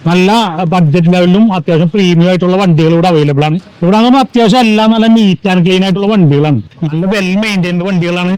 നല്ല ബഡ്ജറ്റ് ലെവലിലും അത്യാവശ്യം പ്രീമിയം ആയിട്ടുള്ള വണ്ടികൾ ഇവിടെ അവൈലബിൾ ആണ്. ഇവിടെ എന്ന് അത്യാവശ്യം എല്ലാം നല്ല നീറ്റ് ആൻഡ് ക്ലീൻ ആയിട്ടുള്ള വണ്ടികളാണ്, നല്ല വെൽ മെയിൻറ്റൈൻഡ് വണ്ടികളാണ്.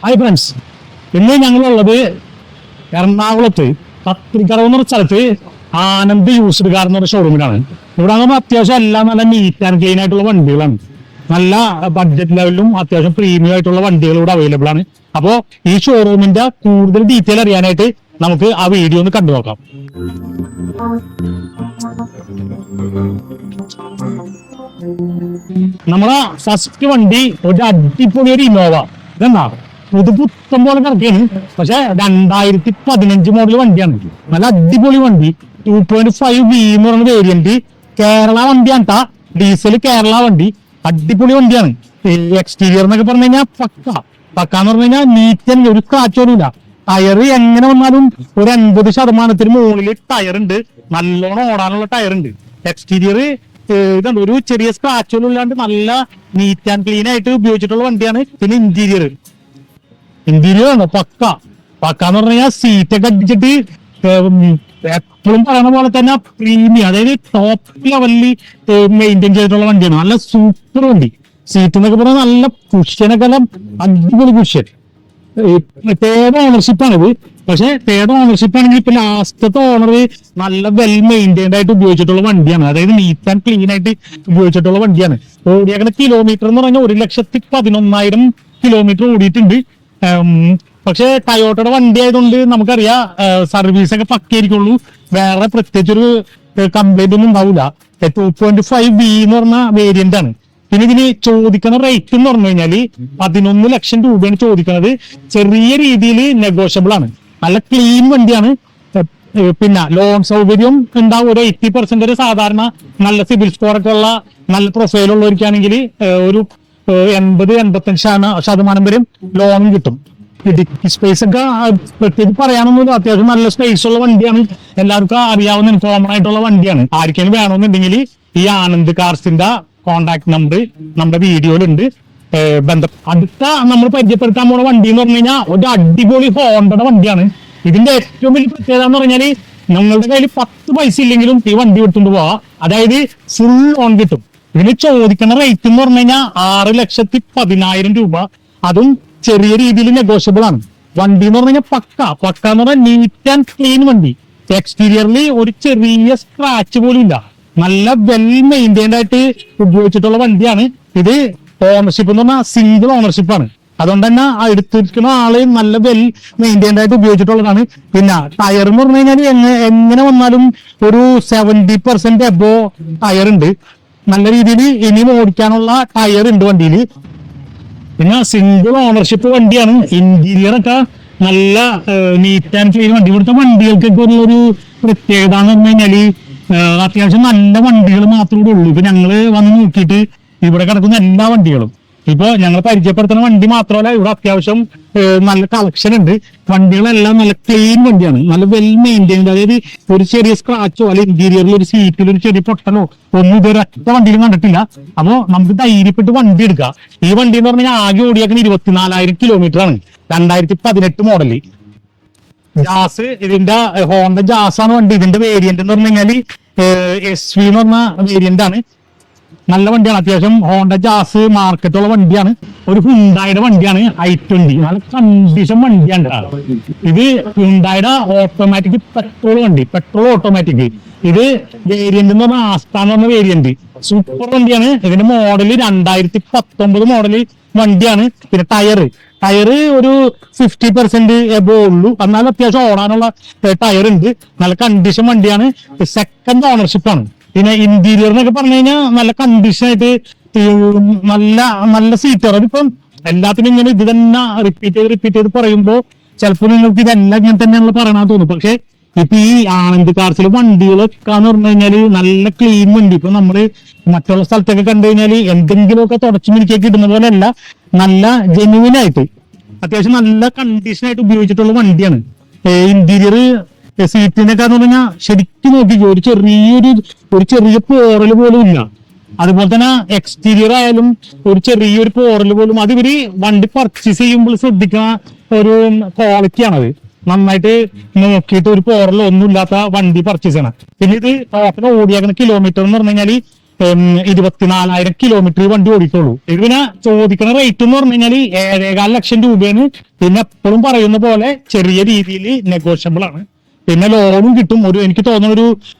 ഹായ് ഫ്രണ്ട്സ്, ഇന്ന് ഞങ്ങളുള്ളത് എറണാകുളത്ത് പത്രിക്കടവ് എന്ന സ്ഥലത്ത് ആനന്ദ് യൂസ്ഡ് കാർ എന്ന ഷോറൂമിലാണ്. ഇവിടെ അത്യാവശ്യം എല്ലാം നല്ല നീറ്റ് ആൻഡ് ക്ലീൻ ആയിട്ടുള്ള വണ്ടികളാണ്, നല്ല ബഡ്ജറ്റ് ലെവലിലും അത്യാവശ്യം പ്രീമിയം ആയിട്ടുള്ള വണ്ടികൾ ഇവിടെ അവൈലബിൾ ആണ്. അപ്പോ ഈ ഷോറൂമിന്റെ കൂടുതൽ ഡീറ്റെയിൽ അറിയാനായിട്ട് നമുക്ക് ആ വീഡിയോ ഒന്ന് കണ്ടു നോക്കാം. നമ്മളെ ഫസ്റ്റ് വണ്ടി ഒരു അടിപൊളി ഒരു ഇന്നോവ. ഇതെന്നാ ഇത് പുത്തം പോലെ കിടക്കുകയാണ്, പക്ഷെ 2015 മോഡൽ വണ്ടിയാണ്. നല്ല അടിപൊളി വണ്ടി, 2.5 V എന്ന് പറയുന്ന വേരിയന്റ്. കേരള വണ്ടിയാണ്, ഡീസൽ കേരള വണ്ടി. അടിപൊളി വണ്ടിയാണ്. എക്സ്റ്റീരിയർ എന്നൊക്കെ പറഞ്ഞു കഴിഞ്ഞാൽ പക്കാന്ന് പറഞ്ഞു കഴിഞ്ഞാൽ നീറ്റ് ആൻഡ് ഒരു സ്ക്രാച്ച് ഇല്ല. ടയർ എങ്ങനെ വന്നാലും ഒരു 80% മുകളിൽ ടയർ ഉണ്ട്, നല്ലോണം ഓടാനുള്ള ടയർ ഉണ്ട്. എക്സ്റ്റീരിയർ ഇതുണ്ട്, ഒരു ചെറിയ സ്ക്രാച്ച് ഒന്നും ഇല്ലാണ്ട് നല്ല നീറ്റ് ആൻഡ് ക്ലീൻ ആയിട്ട് ഉപയോഗിച്ചിട്ടുള്ള വണ്ടിയാണ്. പിന്നെ ഇന്റീരിയർ ആണ് പക്കാന്ന് പറഞ്ഞു കഴിഞ്ഞാൽ സീറ്റൊക്കെ അടിച്ചിട്ട് എപ്പോഴും പറയുന്ന പോലെ തന്നെ പ്രീമിയം, അതായത് ടോപ്പ് ലെവലിൽ മെയിൻറ്റെയിൻ ചെയ്തിട്ടുള്ള വണ്ടിയാണ്. നല്ല സൂപ്പർ വണ്ടി. സീറ്റ് എന്നൊക്കെ പറഞ്ഞാൽ നല്ല കുഷ്യനൊക്കെ അടിപൊളി കുഷ്യൻ. തേർഡ് ഓണർഷിപ്പ് ആണിത്, പക്ഷെ തേർഡ് ഓണർഷിപ്പ് ആണെങ്കിൽ ഇപ്പൊ ലാസ്റ്റത്തെ ഓണർ നല്ല വെൽ മെയിൻറ്റൈൻഡ് ആയിട്ട് ഉപയോഗിച്ചിട്ടുള്ള വണ്ടിയാണ്, അതായത് നീറ്റ് ആൻഡ് ക്ലീൻ ആയിട്ട് ഉപയോഗിച്ചിട്ടുള്ള വണ്ടിയാണ്. ഓടിയേക്കുന്ന കിലോമീറ്റർ എന്ന് പറഞ്ഞാൽ 1,11,000 കിലോമീറ്റർ ഓടിയിട്ടുണ്ട്. പക്ഷെ ടയോട്ടയുടെ വണ്ടി ആയതുകൊണ്ട് നമുക്കറിയാം സർവീസ് ഒക്കെ പക്കയായിരിക്കുള്ളൂ, വേറെ പ്രത്യേകിച്ചൊരു കംപ്ലൈന്റ് ഒന്നും ഉണ്ടാവില്ല. 2.5 V എന്ന് പറഞ്ഞ വേരിയന്റ് ആണ്. പിന്നെ ഇതിന് ചോദിക്കുന്ന റേറ്റ് എന്ന് പറഞ്ഞു കഴിഞ്ഞാല് 11 ലക്ഷം രൂപയാണ് ചോദിക്കുന്നത്. ചെറിയ രീതിയിൽ നെഗോഷ്യബിൾ ആണ്, നല്ല ക്ലീൻ വണ്ടിയാണ്. പിന്നെ ലോൺ സൗകര്യം ഉണ്ടാവും, ഒരു 80% ഒരു സാധാരണ നല്ല സിബിൽ സ്കോർ ഒക്കെ ഉള്ള നല്ല പ്രൊഫൈൽ ഉള്ളവർക്കാണെങ്കിൽ ഒരു 80-85% വരെ ലോണും കിട്ടും. ഡിക്കി സ്പേസ് ഒക്കെ പ്രത്യേകിച്ച് പറയാനൊന്നുമില്ല, അത്യാവശ്യം നല്ല സ്പേസ് ഉള്ള വണ്ടിയാണ്. എല്ലാവർക്കും അറിയാവുന്ന കോമൺ ആയിട്ടുള്ള വണ്ടിയാണ്. ആർക്കെങ്കിലും വേണമെന്നുണ്ടെങ്കിൽ ഈ ആനന്ദ് കാർസിന്റെ കോണ്ടാക്ട് നമ്പർ നമ്മുടെ വീഡിയോയിലുണ്ട്, അടുത്ത നമ്മൾ പരിചയപ്പെടുത്താൻ പോണ വണ്ടി എന്ന് പറഞ്ഞു കഴിഞ്ഞാൽ ഒരു അടിപൊളി ഹോണ്ടയുടെ വണ്ടിയാണ്. ഇതിന്റെ ഏറ്റവും വലിയ പ്രത്യേകത എന്ന് പറഞ്ഞാൽ ഞങ്ങളുടെ കയ്യിൽ 10 പൈസ ഇല്ലെങ്കിലും ഈ വണ്ടി എടുത്തുകൊണ്ട് പോവാ, അതായത് ഫുൾ ലോൺ കിട്ടും. ഇതിന് ചോദിക്കുന്ന റേറ്റ് എന്ന് പറഞ്ഞു കഴിഞ്ഞാൽ 6,10,000 രൂപ, അതും ചെറിയ രീതിയിൽ നെഗോഷ്യബിൾ ആണ്. വണ്ടി എന്ന് പറഞ്ഞു കഴിഞ്ഞാൽ പക്ക എന്ന് പറഞ്ഞാൽ നീറ്റ് ആൻഡ് ക്ലീൻ വണ്ടി. എക്സ്റ്റീരിയറിൽ ഒരു ചെറിയ സ്ക്രാച്ച് പോലും ഇല്ല, നല്ല വെൽ മെയിൻറ്റൈൻഡ് ആയിട്ട് ഉപയോഗിച്ചിട്ടുള്ള വണ്ടിയാണ്. ഇത് ഓണർഷിപ്പ് എന്ന് പറഞ്ഞാൽ സിംഗിൾ ഓണർഷിപ്പ് ആണ്, അതുകൊണ്ട് തന്നെ എടുത്തിരിക്കുന്ന ആള് നല്ല വെൽ മെയിൻറ്റൈൻഡ് ആയിട്ട് ഉപയോഗിച്ചിട്ടുള്ളതാണ്. പിന്നെ ടയർ എന്ന് പറഞ്ഞു കഴിഞ്ഞാൽ എങ്ങനെ വന്നാലും ഒരു 70% എബോ ടയർ ഉണ്ട്, നല്ല രീതിയിൽ ഇനിയും ഓടിക്കാനുള്ള ടയർ ഉണ്ട് വണ്ടിയിൽ. പിന്നെ സിംഗിൾ ഓണർഷിപ്പ് വണ്ടിയാണ്. ഇന്റീരിയർ ഒക്കെ നല്ല നീറ്റ് ആൻഡ് ക്ലീൻ വണ്ടി. ഇവിടുത്തെ വണ്ടികൾക്കൊക്കെ ഒരു പ്രത്യേകത എന്ന് പറഞ്ഞു കഴിഞ്ഞാല് അത്യാവശ്യം നല്ല വണ്ടികൾ മാത്രമേ ഉള്ളൂ. ഇപ്പൊ ഞങ്ങള് വന്ന് നോക്കിയിട്ട് ഇവിടെ കിടക്കുന്ന എല്ലാ വണ്ടികളും, ഇപ്പൊ ഞങ്ങൾ പരിചയപ്പെടുത്തുന്ന വണ്ടി മാത്രമല്ല, ഇവിടെ അത്യാവശ്യം നല്ല കളക്ഷൻ ഉണ്ട്. വണ്ടികളെല്ലാം നല്ല ക്ലീൻ വണ്ടിയാണ്, നല്ല വെൽ മെയിൻറ്റൈൻഡ്. അതായത് ഒരു ചെറിയ സ്ക്രാച്ചോ അല്ലെങ്കിൽ ഇന്റീരിയറിൽ ഒരു സീറ്റിൽ ഒരു ചെറിയ പൊട്ടലോ ഒന്നും ഇതൊരു ഒറ്റ വണ്ടിയിലും കണ്ടിട്ടില്ല. അപ്പോ നമുക്ക് ധൈര്യപ്പെട്ട് വണ്ടി എടുക്കാം. ഈ വണ്ടി എന്ന് പറഞ്ഞാൽ ആകെ ഓടിയാക്കുന്ന 24,000 കിലോമീറ്റർ ആണ്, 2018 മോഡല്. ജാസ്, ഇതിന്റെ ഹോണ്ട ജാസ് ആണ് വണ്ടി. ഇതിന്റെ വേരിയന്റ് എന്ന് പറഞ്ഞു കഴിഞ്ഞാല് SV എന്ന് പറഞ്ഞ വേരിയന്റ് ആണ്. നല്ല വണ്ടിയാണ്, അത്യാവശ്യം ഹോണ്ട ജാസ് മാർക്കറ്റുള്ള വണ്ടിയാണ്. ഒരു ഹുണ്ടായുടെ വണ്ടിയാണ്, i20. നല്ല കണ്ടീഷൻ വണ്ടിയാണ് ഇത്. ഹുണ്ടായുടെ ഓട്ടോമാറ്റിക് പെട്രോൾ വണ്ടി, പെട്രോൾ ഓട്ടോമാറ്റിക്. ഇത് വേരിയന്റ് എന്ന് പറഞ്ഞാൽ ആസ്ഥാന്ന് പറഞ്ഞ വേരിയന്റ്, സൂപ്പർ വണ്ടിയാണ്. ഇതിന്റെ മോഡല് 2019 മോഡല് വണ്ടിയാണ്. പിന്നെ ടയർ ഒരു 50% എബോ ഉള്ളൂ, എന്നാലും അത്യാവശ്യം ഓടാനുള്ള ടയർ ഉണ്ട്. നല്ല കണ്ടീഷൻ വണ്ടിയാണ്. സെക്കൻഡ് ഓണർഷിപ്പ് ആണ്. പിന്നെ ഇന്റീരിയർ എന്നൊക്കെ പറഞ്ഞു കഴിഞ്ഞാൽ നല്ല കണ്ടീഷൻ ആയിട്ട് നല്ല സീറ്റർ. അതിപ്പം എല്ലാത്തിനും ഇങ്ങനെ ഇത് തന്നെ റിപ്പീറ്റ് ചെയ്ത് പറയുമ്പോൾ ചിലപ്പോൾ നിങ്ങൾക്ക് ഇതെല്ലാം ഇങ്ങനെ തന്നെയാണല്ലോ പറയണമെന്ന് തോന്നും. പക്ഷെ ഇപ്പൊ ഈ ആനന്ദ് കാർസിൽ വണ്ടികളൊക്കെ എന്ന് പറഞ്ഞു കഴിഞ്ഞാല് നല്ല ക്ലീൻ വണ്ടി. ഇപ്പൊ നമ്മള് മറ്റുള്ള സ്ഥലത്തൊക്കെ കണ്ടു കഴിഞ്ഞാല് എന്തെങ്കിലുമൊക്കെ തുടച്ചു മിനിക്കൊക്കെ ഇടുന്ന പോലെ അല്ല, നല്ല ജെന്യുവിൻ ആയിട്ട് അത്യാവശ്യം നല്ല കണ്ടീഷൻ ആയിട്ട് ഉപയോഗിച്ചിട്ടുള്ള വണ്ടിയാണ്. ഇന്റീരിയർ സീറ്റിനൊക്കെ എന്ന് പറഞ്ഞാൽ ശരിക്കും നോക്കിക്കോ, ഒരു ചെറിയ പോറൽ പോലും ഇല്ല. അതുപോലെ തന്നെ എക്സ്റ്റീരിയർ ആയാലും ഒരു ചെറിയൊരു പോറൽ പോലും, അത് ഇവര് വണ്ടി പർച്ചേസ് ചെയ്യുമ്പോൾ ശ്രദ്ധിക്കുന്ന ഒരു ക്വാളിറ്റിയാണത്. നന്നായിട്ട് നോക്കിയിട്ട് ഒരു പോറലോ ഒന്നും ഇല്ലാത്ത വണ്ടി പർച്ചേസ് ചെയ്യണം. പിന്നെ ഇത് ടോപ്പിന് ഓടിയാക്കുന്ന കിലോമീറ്റർ എന്ന് പറഞ്ഞു കഴിഞ്ഞാൽ 24,000 കിലോമീറ്റർ വണ്ടി ഓടിക്കുള്ളൂ. ഇത് പിന്നെ ചോദിക്കുന്ന റേറ്റ് എന്ന് പറഞ്ഞു കഴിഞ്ഞാൽ 7,4 ലക്ഷം രൂപയാണ്. പിന്നെ എപ്പോഴും പറയുന്ന പോലെ ചെറിയ രീതിയിൽ നെഗോഷ്യബിൾ ആണ്. പിന്നെ ലോണും കിട്ടും. എനിക്ക് തോന്നുന്ന ഒരു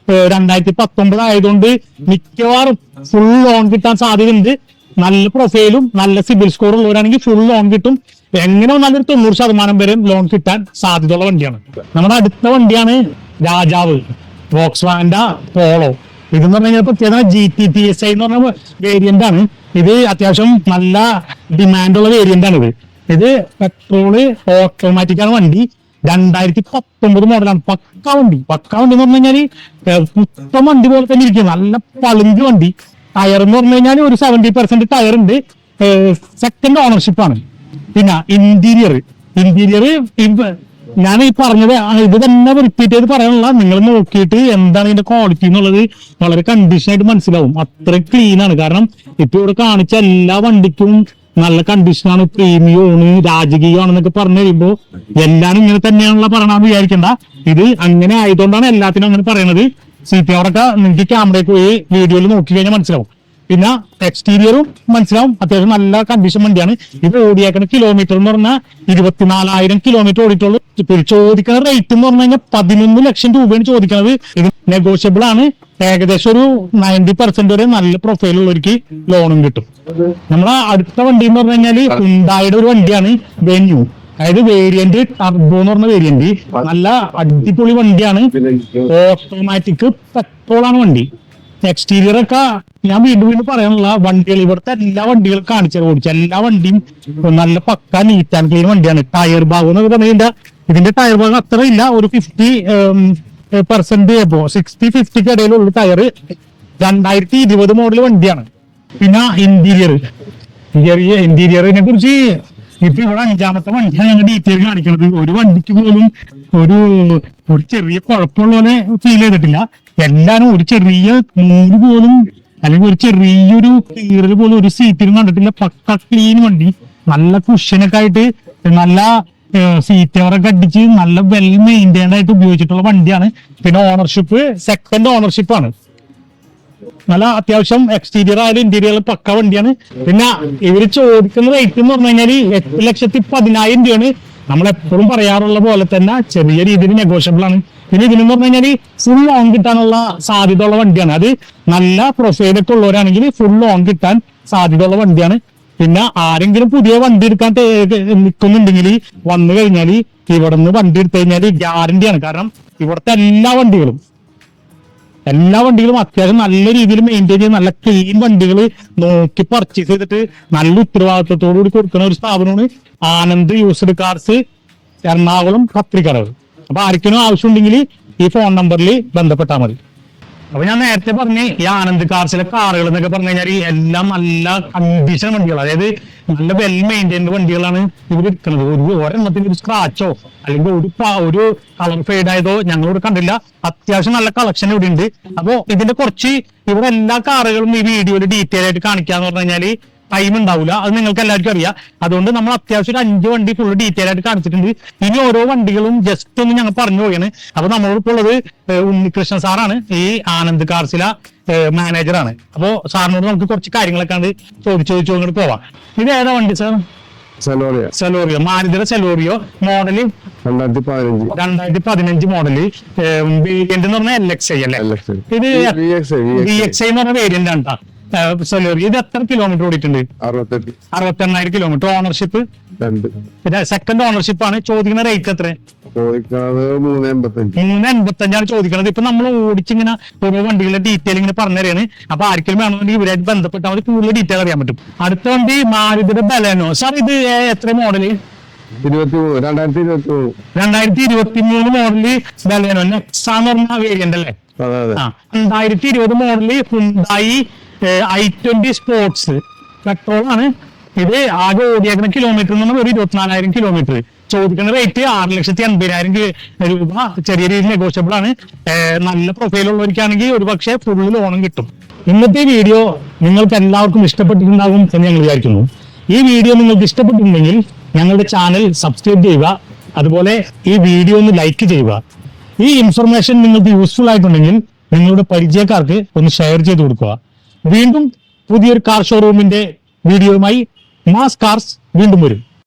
2019 ആയതുകൊണ്ട് മിക്കവാറും ഫുൾ ലോൺ കിട്ടാൻ സാധ്യതയുണ്ട്. നല്ല പ്രൊഫൈലും നല്ല സിബിൽ സ്കോർ ഉള്ളവരാണെങ്കിൽ ഫുൾ ലോൺ കിട്ടും. എങ്ങനെ വന്നാലും 90% വരെ ലോൺ കിട്ടാൻ സാധ്യതയുള്ള വണ്ടിയാണ്. നമ്മുടെ അടുത്ത വണ്ടിയാണ് രാജാവ്, വോക്സ്വാഗന്റെ പോളോ. ഇതെന്ന് പറഞ്ഞു കഴിഞ്ഞാൽ പ്രത്യേകത GT-TSI എന്ന് പറഞ്ഞ വേരിയന്റ് ആണ്. ഇത് അത്യാവശ്യം നല്ല ഡിമാൻഡുള്ള വേരിയന്റ് ആണ്. ഇത് പെട്രോള് ഓട്ടോമാറ്റിക് ആണ് വണ്ടി. 2019 മോഡലാണ്. പക്കാ വണ്ടി എന്ന് പറഞ്ഞു കഴിഞ്ഞാല് പുത്തൻ വണ്ടി പോലെ തന്നെ ഇരിക്കും. നല്ല പളുങ്ക് വണ്ടി. ടയർ എന്ന് പറഞ്ഞു കഴിഞ്ഞാൽ ഒരു 70% ടയർ ഉണ്ട്. സെക്കൻഡ് ഓണർഷിപ്പ് ആണ്. പിന്നെ ഇന്റീരിയർ ഞാൻ ഈ പറഞ്ഞത് ഇത് തന്നെ റിപ്പീറ്റ് ചെയ്ത് പറയാനുള്ള, നിങ്ങൾ നോക്കിയിട്ട് എന്താണ് ഇതിന്റെ ക്വാളിറ്റി എന്നുള്ളത് വളരെ കണ്ടീഷൻ ആയിട്ട് മനസ്സിലാവും. അത്രയും ക്ലീൻ ആണ്. കാരണം ഇപ്പൊ ഇവിടെ കാണിച്ച എല്ലാ വണ്ടിക്കും നല്ല കണ്ടീഷനാണ്, പ്രീമിയമാണ്, രാജകീയമാണെന്നൊക്കെ പറഞ്ഞു കഴിയുമ്പോ എല്ലാരും ഇങ്ങനെ തന്നെയാണല്ലോ പറയണമെന്ന് വിചാരിക്കണ്ട. ഇത് അങ്ങനെ ആയതുകൊണ്ടാണ് എല്ലാത്തിനും അങ്ങനെ പറയണത്. CTR-ഒക്കെ നിങ്ങൾക്ക് ക്യാമറയിൽ പോയി വീഡിയോയിൽ നോക്കി കഴിഞ്ഞാൽ മനസ്സിലാവും. പിന്നെ എക്സ്റ്റീരിയറും മനസ്സിലാവും. അത്യാവശ്യം നല്ല കണ്ടീഷൻ വണ്ടിയാണ്. ഇത് ഓടിയേക്കുന്ന കിലോമീറ്റർ എന്ന് പറഞ്ഞാൽ 24,000 കിലോമീറ്റർ ഓടിയിട്ടുള്ളൂ. ചോദിക്കുന്ന റേറ്റ് എന്ന് പറഞ്ഞു കഴിഞ്ഞാൽ 11 ലക്ഷം രൂപയാണ് ചോദിക്കുന്നത്. ഇത് നെഗോഷ്യബിൾ ആണ്. ഏകദേശം ഒരു 90% വരെ നല്ല പ്രൊഫൈൽ ഉള്ളവർക്ക് ലോണും കിട്ടും. നമ്മളെ അടുത്ത വണ്ടി എന്ന് പറഞ്ഞു കഴിഞ്ഞാല് ഹുണ്ടായുടെ ഒരു വണ്ടിയാണ് വെന്യൂ. അതായത് വേരിയന്റ് ടർബോ എന്ന് പറഞ്ഞ വേരിയന്റ്. നല്ല അടിപൊളി വണ്ടിയാണ്. ഓട്ടോമാറ്റിക് പെട്രോൾ ആണ് വണ്ടി. എക്സ്റ്റീരിയർ ഒക്കെ ഞാൻ വീണ്ടും പറയാനുള്ള വണ്ടികൾ, ഇവിടുത്തെ എല്ലാ വണ്ടികളും കാണിച്ചാൽ ഓടിച്ച എല്ലാ വണ്ടിയും നല്ല പക്ക നീറ്റ് ആൻഡ് ക്ലീൻ വണ്ടിയാണ്. ടയർ ഭാഗം എന്നൊക്കെ പറഞ്ഞാൽ ഇതിന്റെ ടയർ ഭാഗം അത്ര ഇല്ല, ഒരു 50% എബോ 60-50 ഇടയിലുള്ള ടയർ. 2020 മോഡൽ വണ്ടിയാണ്. പിന്നെ ഇന്റീരിയറിനെ കുറിച്ച് ഇപ്പൊ ഇവിടെ 5ാമത്തെ വണ്ടിയാണ് ഞങ്ങൾ ഡീറ്റെയിൽ കാണിക്കുന്നത്. ഒരു വണ്ടിക്ക് പോലും ഒരു ചെറിയ കുഴപ്പമുള്ള പോലെ ഫീൽ ചെയ്തിട്ടില്ല. എല്ലാരും ഒരു ചെറിയ നൂല് പോലും അല്ലെങ്കിൽ ഒരു ചെറിയൊരു കീറൽ പോലും ഒരു സീറ്റിലും കണ്ടിട്ടില്ല. പക്ക ക്ലീൻ വണ്ടി. നല്ല കുഷനൊക്കെ ആയിട്ട് നല്ല സീറ്റ് കവറൊക്കെ അടിച്ച് നല്ല വെൽ മെയിൻറ്റൈൻഡ് ആയിട്ട് ഉപയോഗിച്ചിട്ടുള്ള വണ്ടിയാണ്. പിന്നെ ഓണർഷിപ്പ് സെക്കൻഡ് ഓണർഷിപ്പ് ആണ്. നല്ല അത്യാവശ്യം എക്സ്റ്റീരിയർ ആയാലും ഇന്റീരിയർ പക്ക വണ്ടിയാണ്. പിന്നെ ഇവര് ചോദിക്കുന്ന റേറ്റ് എന്ന് പറഞ്ഞു കഴിഞ്ഞാൽ 8,10,000 രൂപയാണ്. നമ്മളെപ്പോഴും പറയാറുള്ള പോലെ തന്നെ ചെറിയ രീതിയിൽ നെഗോഷ്യബിൾ ആണ്. പിന്നെ ഇതിനെന്ന് പറഞ്ഞു കഴിഞ്ഞാൽ ഫുൾ ലോൺ കിട്ടാനുള്ള സാധ്യത ഉള്ള വണ്ടിയാണ്. അത് നല്ല പ്രൊഫൈലൊക്കെ ഉള്ളവരാണെങ്കിൽ ഫുൾ ലോൺ കിട്ടാൻ സാധ്യതയുള്ള വണ്ടിയാണ്. പിന്നെ ആരെങ്കിലും പുതിയ വണ്ടി എടുക്കാൻ നിൽക്കുന്നുണ്ടെങ്കിൽ വന്നു കഴിഞ്ഞാൽ ഇവിടെ നിന്ന് വണ്ടി എടുത്തു കഴിഞ്ഞാൽ ഗ്യാരണ്ടിയാണ്. കാരണം ഇവിടുത്തെ എല്ലാ വണ്ടികളും അത്യാവശ്യം നല്ല രീതിയിൽ മെയിൻറ്റെയിൻ ചെയ്ത് നല്ല ക്ലീൻ വണ്ടികൾ നോക്കി പർച്ചേസ് ചെയ്തിട്ട് നല്ല ഉത്തരവാദിത്വത്തോടു കൂടി കൊടുക്കുന്ന ഒരു സ്ഥാപനമാണ് ആനന്ദ് യൂസ്ഡ് കാർസ്, എറണാകുളം കത്രിക്കടവ്. അപ്പൊ ആർക്കും ആവശ്യമുണ്ടെങ്കിൽ ഈ ഫോൺ നമ്പറിൽ ബന്ധപ്പെട്ടാൽ മതി. അപ്പൊ ഞാൻ നേരത്തെ പറഞ്ഞ ഈ ആനന്ദ് കാർസിലെ കാറുകൾ എന്നൊക്കെ പറഞ്ഞു കഴിഞ്ഞാൽ എല്ലാം നല്ല കണ്ടീഷൻ വണ്ടികൾ, അതായത് നല്ല വെൽ മെയിൻറ്റൈൻഡ് വണ്ടികളാണ് ഇവർ എടുക്കുന്നത്. ഒരെണ്ണത്തിന് ഒരു സ്ക്രാച്ചോ അല്ലെങ്കിൽ ഒരു കളർ ഫെയ്ഡ് ആയതോ ഞങ്ങളിവിടെ കണ്ടില്ല. അത്യാവശ്യം നല്ല കളക്ഷൻ ഇവിടെ ഉണ്ട്. അപ്പോ ഇതിന്റെ കുറച്ച് ഇവിടെ എല്ലാ കാറുകളും ഈ വീഡിയോയിൽ ഡീറ്റെയിൽ ആയിട്ട് കാണിക്കാന്ന് പറഞ്ഞു കഴിഞ്ഞാല് ടൈം ഉണ്ടാവില്ല. അത് നിങ്ങൾക്ക് എല്ലാവർക്കും അറിയാം. അതുകൊണ്ട് നമ്മൾ അത്യാവശ്യം ഒരു 5 വണ്ടി ഫുള്ള് ഡീറ്റെയിൽ ആയിട്ട് കാണിച്ചിട്ടുണ്ട്. ഇനി ഓരോ വണ്ടികളും ജസ്റ്റ് ഒന്ന് ഞങ്ങൾ പറഞ്ഞു പോയാണ്. അപ്പൊ നമ്മളോടൊപ്പം ഉള്ളത് ഉണ്ണികൃഷ്ണൻ സാറാണ്, ഈ ആനന്ദ് കാർസില മാനേജറാണ്. അപ്പോ സാറിനോട് നമുക്ക് കുറച്ച് കാര്യങ്ങളൊക്കെ ചോദിച്ചു അങ്ങോട്ട് പോവാം. ഇത് ഏതാ വണ്ടി സാർ? സെലോറിയോ, മാരുതിയുടെ സെലോറിയോ. Model 2015 model. വേരിയന്റ് എന്ന് പറഞ്ഞാൽ LXI അല്ലേ? ഇത് VXI എന്ന് പറഞ്ഞ വേരിയന്റ് ആണ് കേട്ടോ സെലോറിയോ. ഇത് എത്ര കിലോമീറ്റർ ഓടിയിട്ടുണ്ട്? 68,000 കിലോമീറ്റർ. ഓണർഷിപ്പ് സെക്കൻഡ് ഓണർഷിപ്പ് ആണ്. ചോദിക്കുന്ന റേറ്റ് എത്ര? 385 ചോദിക്കുന്നത്. ഇപ്പൊ നമ്മൾ ഓടിച്ചിങ്ങനെ ഓരോ വണ്ടികളുടെ ഡീറ്റെയിൽ ഇങ്ങനെ പറഞ്ഞുതരാണ്. അപ്പൊ ആർക്കെങ്കിലും വേണമെന്നുണ്ടെങ്കിൽ ഇവരായിട്ട് ബന്ധപ്പെട്ടാൽ മതി, കൂടുതൽ ഡീറ്റെയിൽ അറിയാൻ പറ്റും. അടുത്ത വണ്ടി മാരുതിയുടെ ബലെനോ. സാർ ഇത് എത്ര മോഡല്? 2023 മോഡല് ബലെനോ നെക്സ എന്ന് പറഞ്ഞ വേരിയന്റ് അല്ലേ? 2020 model Hyundai i20 sports petrol ആണ്. ഇത് ആകെ ഓടിയേക്കുന്ന കിലോമീറ്റർ എന്ന് പറഞ്ഞാൽ ഒരു 24,000 കിലോമീറ്റർ. ചോദിക്കുന്ന റേറ്റ് 6,80,000 രൂപ. ചെറിയ രീതിയിൽ നെഗോഷ്യബിൾ ആണ്. നല്ല പ്രൊഫൈൽ ഉള്ളവർക്കാണെങ്കിൽ ഒരു പക്ഷേ ഫുള്ള് ലോണും കിട്ടും. ഇന്നത്തെ വീഡിയോ നിങ്ങൾക്ക് എല്ലാവർക്കും ഇഷ്ടപ്പെട്ടിട്ടുണ്ടാകും എന്ന് ഞങ്ങൾ വിചാരിക്കുന്നു. ഈ വീഡിയോ നിങ്ങൾക്ക് ഇഷ്ടപ്പെട്ടിട്ടുണ്ടെങ്കിൽ ഞങ്ങളുടെ ചാനൽ സബ്സ്ക്രൈബ് ചെയ്യുക. അതുപോലെ ഈ വീഡിയോ ഒന്ന് ലൈക്ക് ചെയ്യുക. ഈ ഇൻഫർമേഷൻ നിങ്ങൾക്ക് യൂസ്ഫുൾ ആയിട്ടുണ്ടെങ്കിൽ നിങ്ങളുടെ പരിചയക്കാർക്ക് ഒന്ന് ഷെയർ ചെയ്ത് കൊടുക്കുക. വീണ്ടും പുതിയൊരു കാർ ഷോറൂമിന്റെ വീഡിയോയുമായി മാസ് കാർസ് വീണ്ടും വരും.